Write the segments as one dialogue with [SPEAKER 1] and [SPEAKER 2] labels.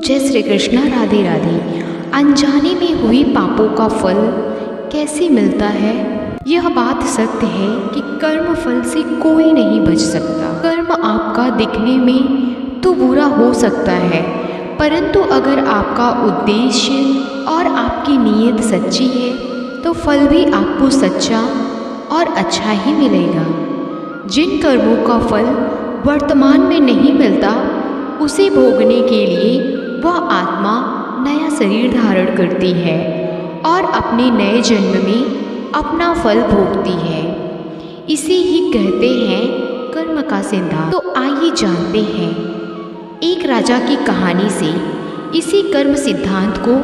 [SPEAKER 1] जय श्री कृष्णा। राधे राधे। अनजाने में हुई पापों का फल कैसे मिलता है? यह बात सत्य है कि कर्म फल से कोई नहीं बच सकता। कर्म आपका दिखने में तो बुरा हो सकता है, परंतु अगर आपका उद्देश्य और आपकी नीयत सच्ची है तो फल भी आपको सच्चा और अच्छा ही मिलेगा। जिन कर्मों का फल वर्तमान में नहीं मिलता, उसे भोगने के लिए वह आत्मा नया शरीर धारण करती है और अपने नए जन्म में अपना फल भोगती है। इसे ही कहते हैं कर्म का सिद्धांत। तो आइए जानते हैं एक राजा की कहानी से इसी कर्म सिद्धांत को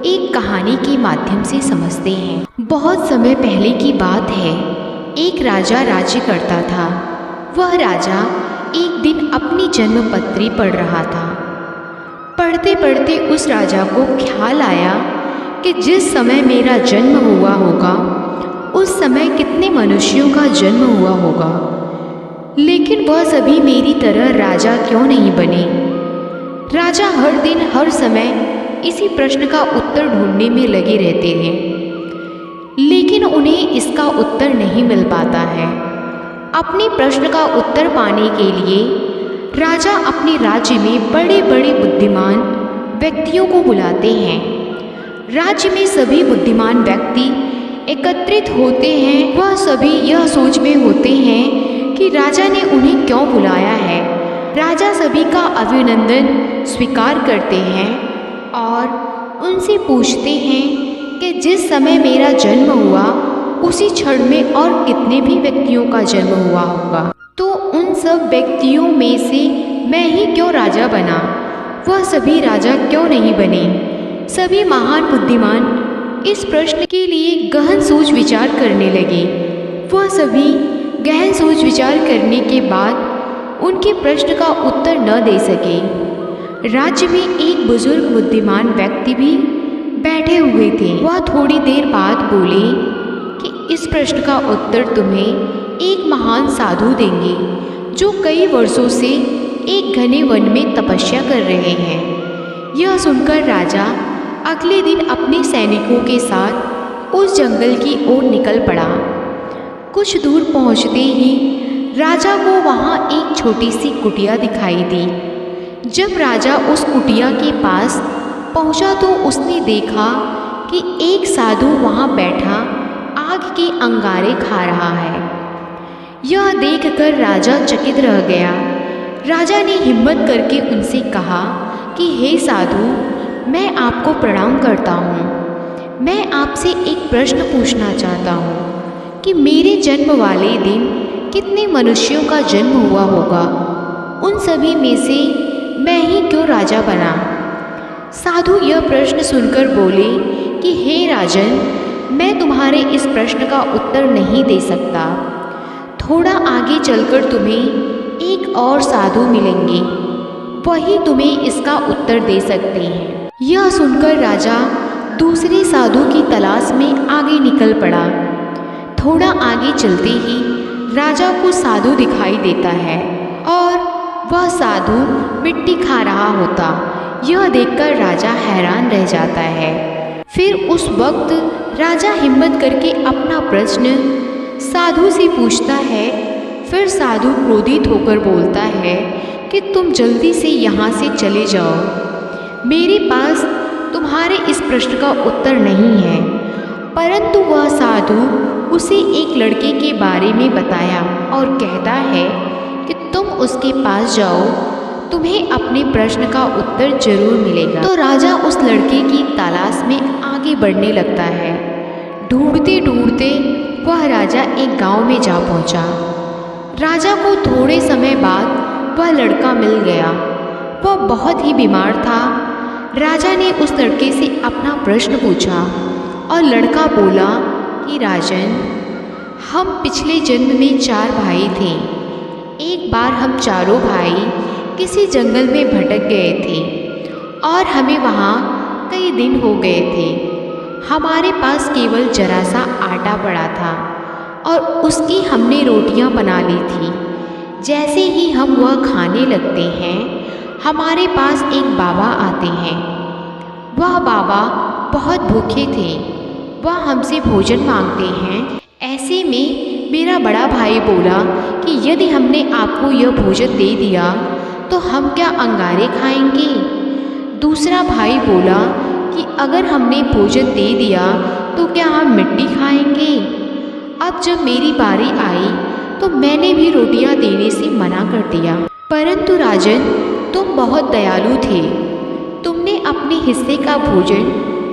[SPEAKER 1] एक कहानी के माध्यम से समझते हैं। बहुत समय पहले की बात है, एक राजा राज्य करता था। वह राजा एक दिन अपनी जन्म पत्री पढ़ रहा था। पढ़ते पढ़ते उस राजा को ख्याल आया कि जिस समय मेरा जन्म हुआ होगा उस समय कितने मनुष्यों का जन्म हुआ होगा, लेकिन वह सभी मेरी तरह राजा क्यों नहीं बने। राजा हर दिन हर समय इसी प्रश्न का उत्तर ढूंढने में लगे रहते हैं, लेकिन उन्हें इसका उत्तर नहीं मिल पाता है। अपने प्रश्न का उत्तर पाने के लिए राजा अपने राज्य में बड़े बड़े बुद्धिमान व्यक्तियों को बुलाते हैं। राज्य में सभी बुद्धिमान व्यक्ति एकत्रित होते हैं। वह सभी यह सोच में होते हैं कि राजा ने उन्हें क्यों बुलाया है। राजा सभी का अभिनंदन स्वीकार करते हैं और उनसे पूछते हैं कि जिस समय मेरा जन्म हुआ उसी क्षण में और कितने भी व्यक्तियों का जन्म हुआ होगा, तो उन सब व्यक्तियों में से मैं ही क्यों राजा बना, वह सभी राजा क्यों नहीं बने। सभी महान बुद्धिमान इस प्रश्न के लिए गहन सोच विचार करने लगे। वह सभी गहन सोच विचार करने के बाद उनके प्रश्न का उत्तर न दे सके। राज्य में एक बुजुर्ग बुद्धिमान व्यक्ति भी बैठे हुए थे। वह थोड़ी देर बाद बोले कि इस प्रश्न का उत्तर तुम्हें एक महान साधु देंगे जो कई वर्षों से एक घने वन में तपस्या कर रहे हैं। यह सुनकर राजा अगले दिन अपने सैनिकों के साथ उस जंगल की ओर निकल पड़ा। कुछ दूर पहुंचते ही राजा को वहां एक छोटी सी कुटिया दिखाई दी। जब राजा उस कुटिया के पास पहुंचा तो उसने देखा कि एक साधु वहां बैठा आग के अंगारे खा रहा है। यह देखकर राजा चकित रह गया। राजा ने हिम्मत करके उनसे कहा कि हे साधु, मैं आपको प्रणाम करता हूँ। मैं आपसे एक प्रश्न पूछना चाहता हूँ कि मेरे जन्म वाले दिन कितने मनुष्यों का जन्म हुआ होगा, उन सभी में से मैं ही क्यों राजा बना। साधु यह प्रश्न सुनकर बोले कि हे राजन, मैं तुम्हारे इस प्रश्न का उत्तर नहीं दे सकता। थोड़ा आगे चलकर तुम्हें एक और साधु मिलेंगे, वही तुम्हें इसका उत्तर दे सकते हैं। यह सुनकर राजा दूसरे साधु की तलाश में आगे निकल पड़ा। थोड़ा आगे चलते ही राजा को साधु दिखाई देता है और वह साधु मिट्टी खा रहा होता। यह देखकर राजा हैरान रह जाता है। फिर उस वक्त राजा हिम्मत करके अपना प्रश्न साधु से पूछता है। फिर साधु क्रोधित होकर बोलता है कि तुम जल्दी से यहाँ से चले जाओ। मेरे पास तुम्हारे इस प्रश्न का उत्तर नहीं है। परंतु वह साधु उसे एक लड़के के बारे में बताया और कहता है कि तुम उसके पास जाओ, तुम्हें अपने प्रश्न का उत्तर जरूर मिलेगा। तो राजा उस लड़के की तलाश में आगे बढ़ने लगता है। ढूंढते ढूंढते वह राजा एक गांव में जा पहुंचा। राजा को थोड़े समय बाद वह लड़का मिल गया। वह बहुत ही बीमार था। राजा ने उस लड़के से अपना प्रश्न पूछा और लड़का बोला कि राजन, हम पिछले जन्म में 4 भाई थे। एक बार हम चारों भाई किसी जंगल में भटक गए थे और हमें वहाँ कई दिन हो गए थे। हमारे पास केवल जरा सा आटा पड़ा था और उसकी हमने रोटियां बना ली थी। जैसे ही हम वह खाने लगते हैं, हमारे पास एक बाबा आते हैं। वह बाबा बहुत भूखे थे, वह हमसे भोजन मांगते हैं। ऐसे में मेरा बड़ा भाई बोला कि यदि हमने आपको यह भोजन दे दिया तो हम क्या अंगारे खाएंगे। दूसरा भाई बोला कि अगर हमने भोजन दे दिया तो क्या हम मिट्टी खाएंगे। अब जब मेरी बारी आई तो मैंने भी रोटियां देने से मना कर दिया। परंतु राजन, तुम बहुत दयालु थे। तुमने अपने हिस्से का भोजन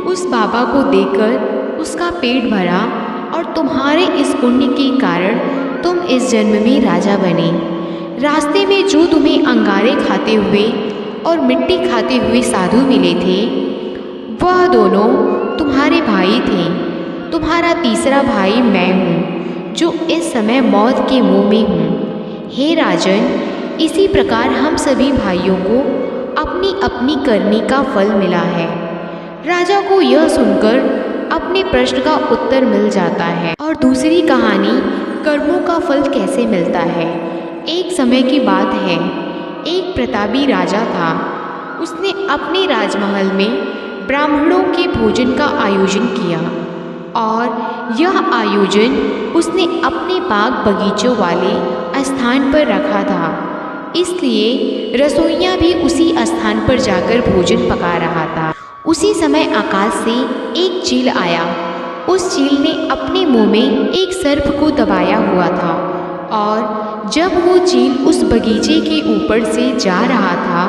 [SPEAKER 1] उस बाबा को देकर उसका पेट भरा और तुम्हारे इस पुण्य के कारण तुम इस जन्म में राजा बने। रास्ते में जो तुम्हें अंगारे खाते हुए और मिट्टी खाते हुए साधु मिले थे, वह दोनों तुम्हारे भाई थे। तुम्हारा तीसरा भाई मैं हूँ, जो इस समय मौत के मुंह में हूँ। हे राजन, इसी प्रकार हम सभी भाइयों को अपनी अपनी करनी का फल मिला है। राजा को यह सुनकर अपने प्रश्न का उत्तर मिल जाता है। और दूसरी कहानी, कर्मों का फल कैसे मिलता है। एक समय की बात है, एक प्रतापी राजा था। उसने अपने राजमहल में ब्राह्मणों के भोजन का आयोजन किया और यह आयोजन उसने अपने बाग बगीचों वाले स्थान पर रखा था। इसलिए रसोइया भी उसी स्थान पर जाकर भोजन पका रहा था। उसी समय आकाश से एक चील आया। उस चील ने अपने मुंह में एक सर्प को दबाया हुआ था और जब वो चील उस बगीचे के ऊपर से जा रहा था,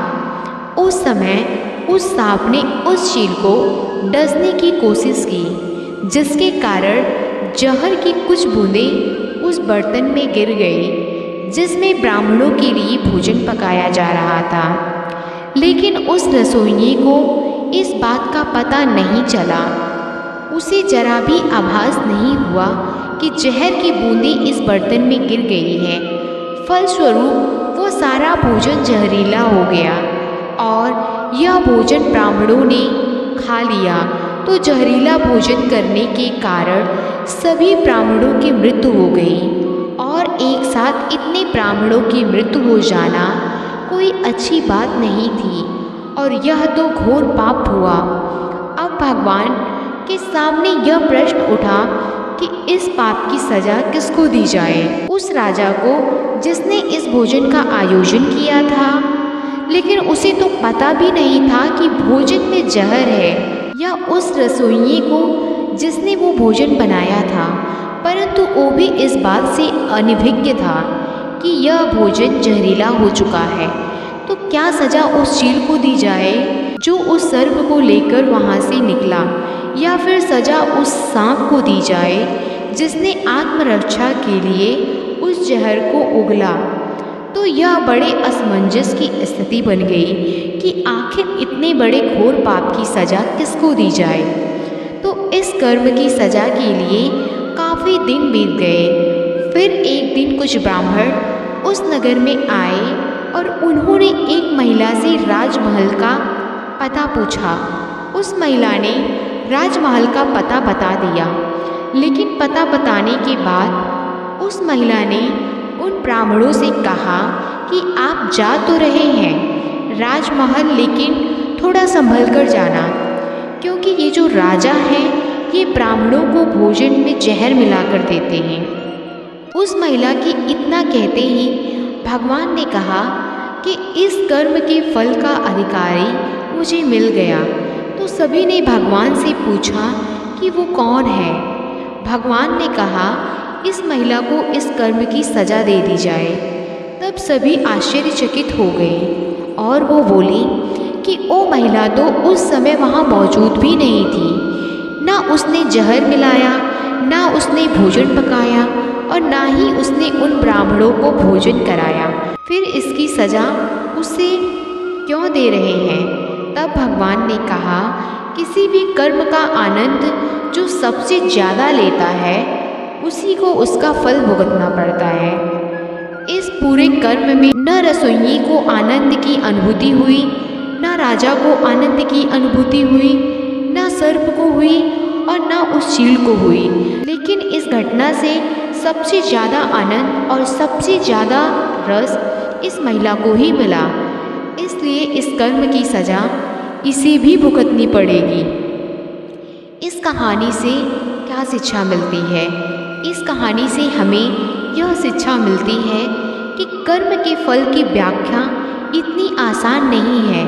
[SPEAKER 1] उस समय उस सांप ने उस चील को डसने की कोशिश की, जिसके कारण जहर की कुछ बूंदें उस बर्तन में गिर गई जिसमें ब्राह्मणों के लिए भोजन पकाया जा रहा था। लेकिन उस रसोइये को इस बात का पता नहीं चला। उसे जरा भी आभास नहीं हुआ कि जहर की बूंदें इस बर्तन में गिर गई है। फलस्वरूप वो सारा भोजन जहरीला हो गया और यह भोजन ब्राह्मणों ने खा लिया। तो जहरीला भोजन करने के कारण सभी ब्राह्मणों की मृत्यु हो गई और एक साथ इतने ब्राह्मणों की मृत्यु हो जाना कोई अच्छी बात नहीं थी और यह तो घोर पाप हुआ। अब भगवान के सामने यह प्रश्न उठा कि इस पाप की सजा किसको दी जाए। उस राजा को जिसने इस भोजन का आयोजन किया था, लेकिन उसे तो पता भी नहीं था कि भोजन में जहर है, या उस रसोइये को जिसने वो भोजन बनाया था, परंतु वो भी इस बात से अनभिज्ञ था कि यह भोजन जहरीला हो चुका है। तो क्या सजा उस चील को दी जाए जो उस सर्प को लेकर वहाँ से निकला, या फिर सजा उस सांप को दी जाए जिसने आत्मरक्षा के लिए उस जहर को उगला। तो यह बड़े असमंजस की स्थिति बन गई कि आखिर इतने बड़े घोर पाप की सजा किसको दी जाए। तो इस कर्म की सजा के लिए काफ़ी दिन बीत गए। फिर एक दिन कुछ ब्राह्मण उस नगर में आए और उन्होंने एक महिला से राजमहल का पता पूछा। उस महिला ने राजमहल का पता बता दिया, लेकिन पता बताने के बाद उस महिला ने उन ब्राह्मणों से कहा कि आप जा तो रहे हैं राजमहल, लेकिन थोड़ा संभल कर जाना, क्योंकि ये जो राजा हैं ये ब्राह्मणों को भोजन में जहर मिलाकर देते हैं। उस महिला के इतना कहते ही भगवान ने कहा कि इस कर्म के फल का अधिकारी मुझे मिल गया। तो सभी ने भगवान से पूछा कि वो कौन है। भगवान ने कहा इस महिला को इस कर्म की सजा दे दी जाए। तब सभी आश्चर्यचकित हो गए और वो बोली कि वो महिला तो उस समय वहाँ मौजूद भी नहीं थी। ना उसने जहर मिलाया, ना उसने भोजन पकाया और ना ही उसने उन ब्राह्मणों को भोजन कराया। फिर इसकी सजा उसे क्यों दे रहे हैं। तब भगवान ने कहा किसी भी कर्म का आनंद जो सबसे ज़्यादा लेता है उसी को उसका फल भुगतना पड़ता है। इस पूरे कर्म में न रसोइये को आनंद की अनुभूति हुई, न राजा को आनंद की अनुभूति हुई, न सर्प को हुई और न उस चील को हुई। लेकिन इस घटना से सबसे ज़्यादा आनंद और सबसे ज़्यादा रस इस महिला को ही मिला। इसलिए इस कर्म की सज़ा इसे भी भुगतनी पड़ेगी। इस कहानी से क्या शिक्षा मिलती है? इस कहानी से हमें यह शिक्षा मिलती है कि कर्म के फल की व्याख्या इतनी आसान नहीं है।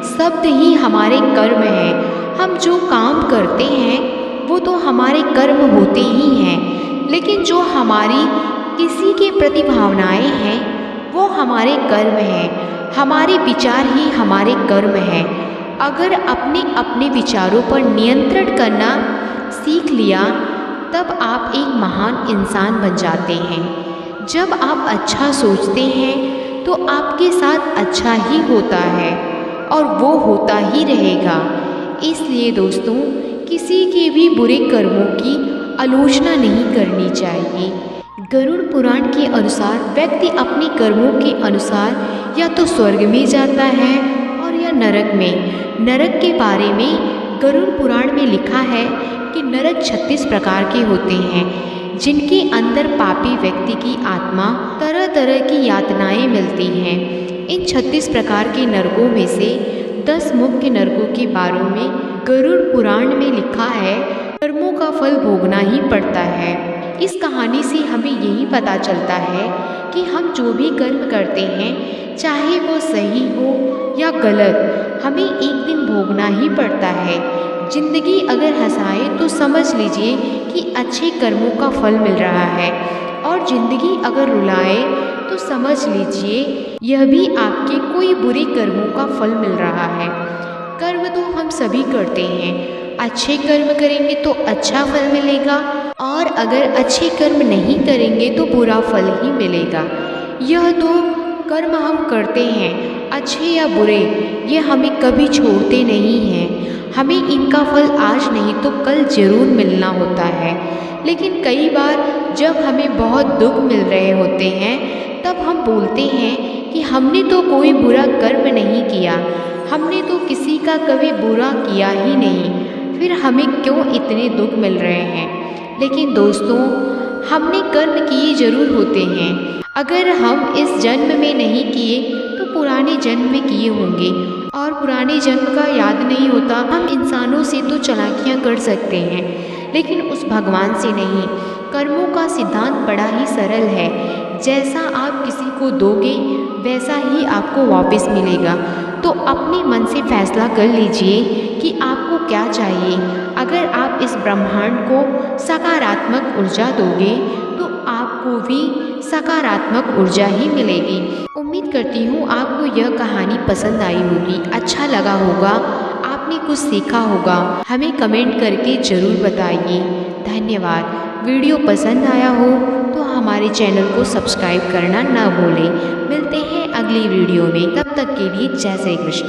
[SPEAKER 1] शब्द ही हमारे कर्म हैं। हम जो काम करते हैं वो तो हमारे कर्म होते ही हैं, लेकिन जो हमारी किसी के प्रति भावनाएं हैं वो हमारे कर्म हैं। हमारे विचार ही हमारे कर्म हैं। अगर अपने अपने विचारों पर नियंत्रण करना सीख लिया तब आप एक महान इंसान बन जाते हैं। जब आप अच्छा सोचते हैं तो आपके साथ अच्छा ही होता है और वो होता ही रहेगा। इसलिए दोस्तों, किसी के भी बुरे कर्मों की आलोचना नहीं करनी चाहिए। गरुड़ पुराण के अनुसार व्यक्ति अपने कर्मों के अनुसार या तो स्वर्ग में जाता है और या नरक में। नरक के बारे में गरुड़ पुराण में लिखा है कि नरक 36 प्रकार के होते हैं, जिनके अंदर पापी व्यक्ति की आत्मा तरह तरह की यातनाएं मिलती हैं। इन 36 प्रकार के नरकों में से 10 मुख्य नरकों के बारे में गरुड़ पुराण में लिखा है, कर्मों का फल भोगना ही पड़ता है। इस कहानी से हमें यही पता चलता है कि हम जो भी कर्म करते हैं, चाहे वो सही हो या गलत, हमें एक दिन भोगना ही पड़ता है। जिंदगी अगर हंसाए तो समझ लीजिए कि अच्छे कर्मों का फल मिल रहा है, और जिंदगी अगर रुलाए तो समझ लीजिए यह भी आपके कोई बुरे कर्मों का फल मिल रहा है। कर्म तो हम सभी करते हैं। अच्छे कर्म करेंगे तो अच्छा फल मिलेगा, और अगर अच्छे कर्म नहीं करेंगे तो बुरा फल ही मिलेगा। यह तो कर्म हम करते हैं, अच्छे या बुरे, ये हमें कभी छोड़ते नहीं हैं। हमें इनका फल आज नहीं तो कल जरूर मिलना होता है। लेकिन कई बार जब हमें बहुत दुख मिल रहे होते हैं तब हम बोलते हैं कि हमने तो कोई बुरा कर्म नहीं किया, हमने तो किसी का कभी बुरा किया ही नहीं, फिर हमें क्यों इतने दुख मिल रहे हैं। लेकिन दोस्तों, हमने कर्म किए जरूर होते हैं। अगर हम इस जन्म में नहीं किए तो पुराने जन्म में किए होंगे, और पुराने जन्म का याद नहीं होता। हम इंसानों से तो चालाकियाँ कर सकते हैं, लेकिन उस भगवान से नहीं। कर्मों का सिद्धांत बड़ा ही सरल है। जैसा आप किसी को दोगे वैसा ही आपको वापस मिलेगा। तो अपने मन से फैसला कर लीजिए कि आपको क्या चाहिए। अगर आप इस ब्रह्मांड को सकारात्मक ऊर्जा दोगे तो आपको भी सकारात्मक ऊर्जा ही मिलेगी। उम्मीद करती हूँ आपको यह कहानी पसंद आई होगी, अच्छा लगा होगा, आपने कुछ सीखा होगा। हमें कमेंट करके ज़रूर बताइए। धन्यवाद। वीडियो पसंद आया हो तो हमारे चैनल को सब्सक्राइब करना ना भूलें। मिलते हैं अगली वीडियो में, तब तक के लिए जय श्री कृष्ण।